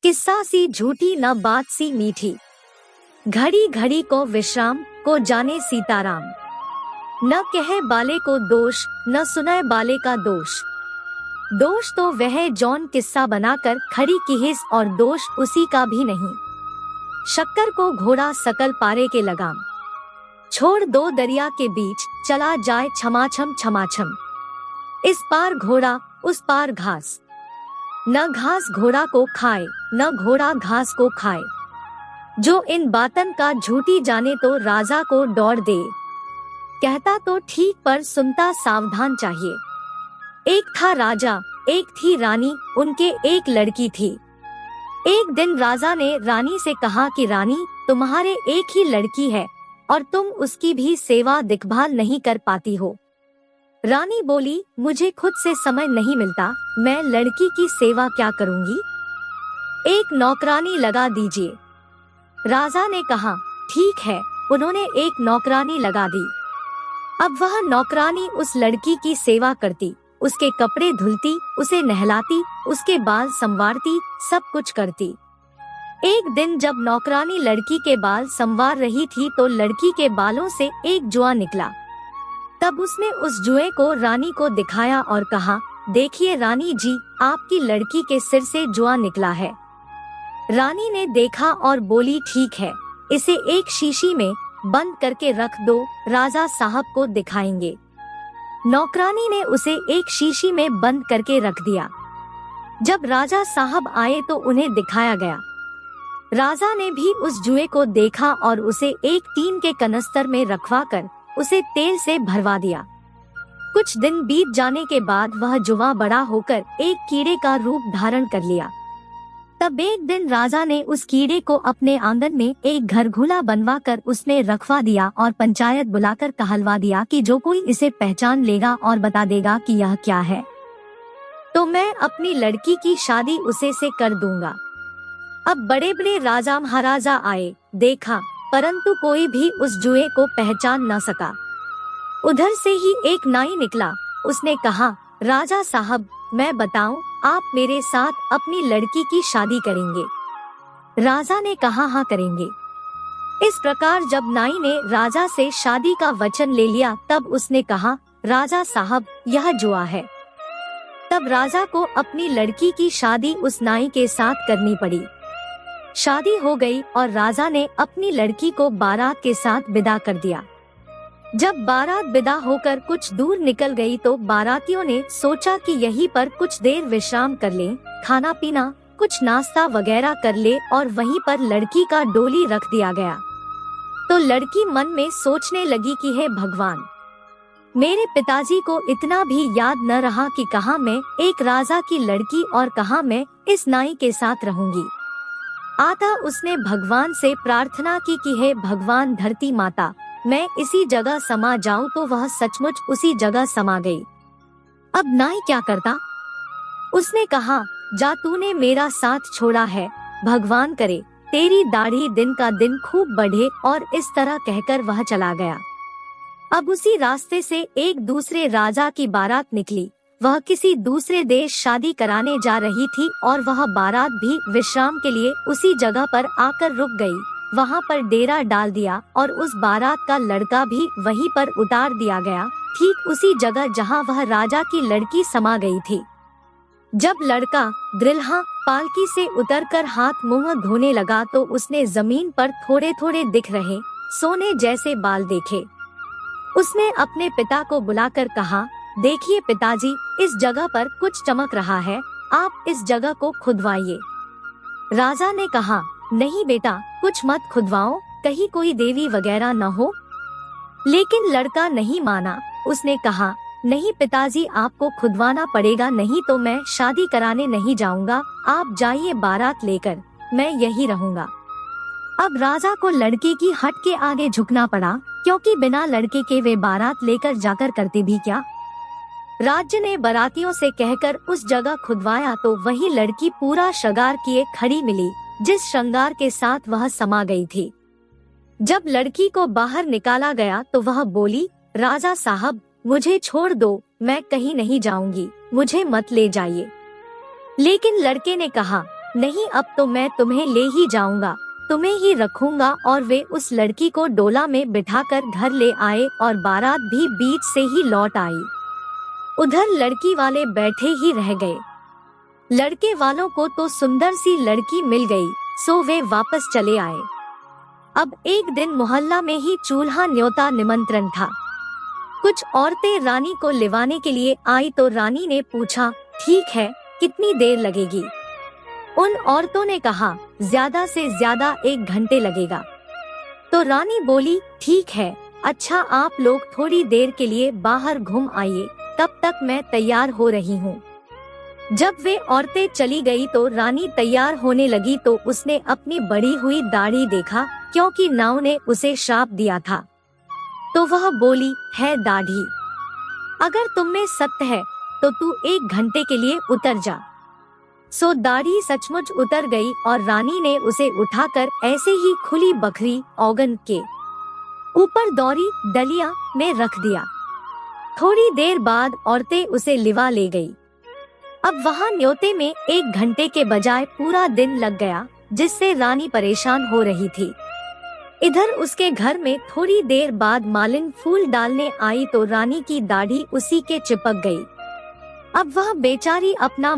किस्सा सी झूठी न बात सी मीठी, घड़ी घड़ी को विश्राम को जाने सीताराम। न कहे बाले को दोष, न सुनाए बाले का दोष। दोष तो वह जौन किस्सा बनाकर खड़ी किहिस, और दोष उसी का भी नहीं। शक्कर को घोड़ा सकल पारे के लगाम, छोड़ दो दरिया के बीच, चला जाए छमाछम छमाछम। इस पार घोड़ा उस पार घास, न घास घोड़ा को खाए, न घोड़ा घास को खाए। जो इन बातन का झूठी जाने तो राजा को दौड़ दे। कहता तो ठीक पर सुनता सावधान चाहिए। एक था राजा, एक थी रानी, उनके एक लड़की थी। एक दिन राजा ने रानी से कहा कि रानी, तुम्हारे एक ही लड़की है और तुम उसकी भी सेवा देखभाल नहीं कर पाती हो। रानी बोली, मुझे खुद से समय नहीं मिलता, मैं लड़की की सेवा क्या करूंगी? एक नौकरानी लगा दीजिए। राजा ने कहा, ठीक है। उन्होंने एक नौकरानी लगा दी। अब वह नौकरानी उस लड़की की सेवा करती, उसके कपड़े धुलती, उसे नहलाती, उसके बाल संवारती, सब कुछ करती। एक दिन जब नौकरानी लड़की के बाल संवार रही थी तो लड़की के बालों से एक जुआ निकला। तब उसने उस जुए को रानी को दिखाया और कहा, देखिए रानी जी, आपकी लड़की के सिर से जुआ निकला है। रानी ने देखा और बोली, ठीक है, इसे एक शीशी में बंद करके रख दो, राजा साहब को दिखाएंगे। नौकरानी ने उसे एक शीशी में बंद करके रख दिया। जब राजा साहब आए तो उन्हें दिखाया गया। राजा ने भी उस जुए को देखा और उसे एक टीन के कनस्तर में रखवाकर उसे तेल से भरवा दिया। कुछ दिन बीत जाने के बाद वह जुआ बड़ा होकर एक कीड़े का रूप धारण कर लिया। तब एक दिन राजा ने उस कीड़े को अपने आंगन में एक घरघुला बनवाकर उसमें रखवा दिया और पंचायत बुलाकर कहलवा दिया कि जो कोई इसे पहचान लेगा और बता देगा कि यह क्या है, तो मैं अपनी लड़की की शादी उसे से कर दूंगा। अब बड़े बड़े राजा महाराजा आए, देखा, परंतु कोई भी उस जुए को पहचान न सका। उधर से ही एक नाई निकला। उसने कहा, राजा साहब, मैं बताऊं, आप मेरे साथ अपनी लड़की की शादी करेंगे? राजा ने कहा, हाँ करेंगे। इस प्रकार जब नाई ने राजा से शादी का वचन ले लिया तब उसने कहा, राजा साहब, यह जुआ है। तब राजा को अपनी लड़की की शादी उस नाई के साथ करनी पड़ी। शादी हो गई और राजा ने अपनी लड़की को बारात के साथ विदा कर दिया। जब बारात विदा होकर कुछ दूर निकल गई तो बारातियों ने सोचा कि यहीं पर कुछ देर विश्राम कर लें, खाना पीना, कुछ नाश्ता वगैरह कर ले, और वहीं पर लड़की का डोली रख दिया गया। तो लड़की मन में सोचने लगी कि हे भगवान, मेरे पिताजी को इतना भी याद न रहा कि कहाँ मैं एक राजा की लड़की और कहाँ मैं इस नाई के साथ रहूंगी। आता उसने भगवान से प्रार्थना की कि हे भगवान धरती माता, मैं इसी जगह समा जाऊं, तो वह सचमुच उसी जगह समा गई। अब नाई क्या करता? उसने कहा, जा, तूने मेरा साथ छोड़ा है, भगवान करे तेरी दाढ़ी दिन का दिन खूब बढ़े, और इस तरह कहकर वह चला गया। अब उसी रास्ते से एक दूसरे राजा की बारात निकली। वह किसी दूसरे देश शादी कराने जा रही थी और वह बारात भी विश्राम के लिए उसी जगह पर आकर रुक गई। वहाँ पर डेरा डाल दिया और उस बारात का लड़का भी वहीं पर उतार दिया गया, ठीक उसी जगह जहाँ वह राजा की लड़की समा गई थी। जब लड़का द्रिल्हा पालकी से उतरकर हाथ मुंह धोने लगा तो उसने जमीन पर थोड़े थोड़े दिख रहे सोने जैसे बाल देखे। उसने अपने पिता को बुलाकर कहा, देखिए पिताजी, इस जगह पर कुछ चमक रहा है, आप इस जगह को खुदवाइए। राजा ने कहा, नहीं बेटा, कुछ मत खुदवाओ, कहीं कोई देवी वगैरह न हो। लेकिन लड़का नहीं माना। उसने कहा, नहीं पिताजी, आपको खुदवाना पड़ेगा, नहीं तो मैं शादी कराने नहीं जाऊंगा। आप जाइए बारात लेकर, मैं यही रहूंगा। अब राजा को लड़के की हट के आगे झुकना पड़ा, क्योंकि बिना लड़के के वे बारात लेकर जाकर करते भी क्या। राज्य ने बारातियों से कहकर उस जगह खुदवाया तो वही लड़की पूरा श्रृंगार किए खड़ी मिली, जिस श्रृंगार के साथ वह समा गई थी। जब लड़की को बाहर निकाला गया तो वह बोली, राजा साहब, मुझे छोड़ दो, मैं कहीं नहीं जाऊंगी, मुझे मत ले जाइए। लेकिन लड़के ने कहा, नहीं, अब तो मैं तुम्हें ले ही जाऊंगा, तुम्हें ही रखूंगा। और वे उस लड़की को डोला में बिठाकर घर ले आए और बारात भी बीच से ही लौट आई। उधर लड़की वाले बैठे ही रह गए। लड़के वालों को तो सुंदर सी लड़की मिल गई, सो वे वापस चले आए। अब एक दिन मोहल्ला में ही चूल्हा न्योता निमंत्रण था। कुछ औरतें रानी को लिवाने के लिए आई तो रानी ने पूछा, ठीक है, कितनी देर लगेगी? उन औरतों ने कहा, ज्यादा से ज्यादा 1 घंटे लगेगा। तो रानी बोली, ठीक है, अच्छा आप लोग थोड़ी देर के लिए बाहर घूम आइए, तब तक मैं तैयार हो रही हूँ। जब वे औरतें चली गई तो रानी तैयार होने लगी तो उसने अपनी बढ़ी हुई दाढ़ी देखा, क्योंकि नाव ने उसे श्राप दिया था। तो वह बोली, है दाढ़ी, अगर तुम में सत्य है तो तू 1 घंटे के लिए उतर जा। सो दाढ़ी सचमुच उतर गई और रानी ने उसे उठाकर ऐसे ही खुली बखरी औगन के ऊपर दौरी डलिया में रख दिया। थोड़ी देर बाद औरतें उसे लिवा ले गई। अब वहाँ न्योते में 1 घंटे के बजाय पूरा दिन लग गया, जिससे रानी परेशान हो रही थी। इधर उसके घर में थोड़ी देर बाद मालिन फूल डालने आई तो रानी की दाढ़ी उसी के चिपक गई। अब वह बेचारी अपना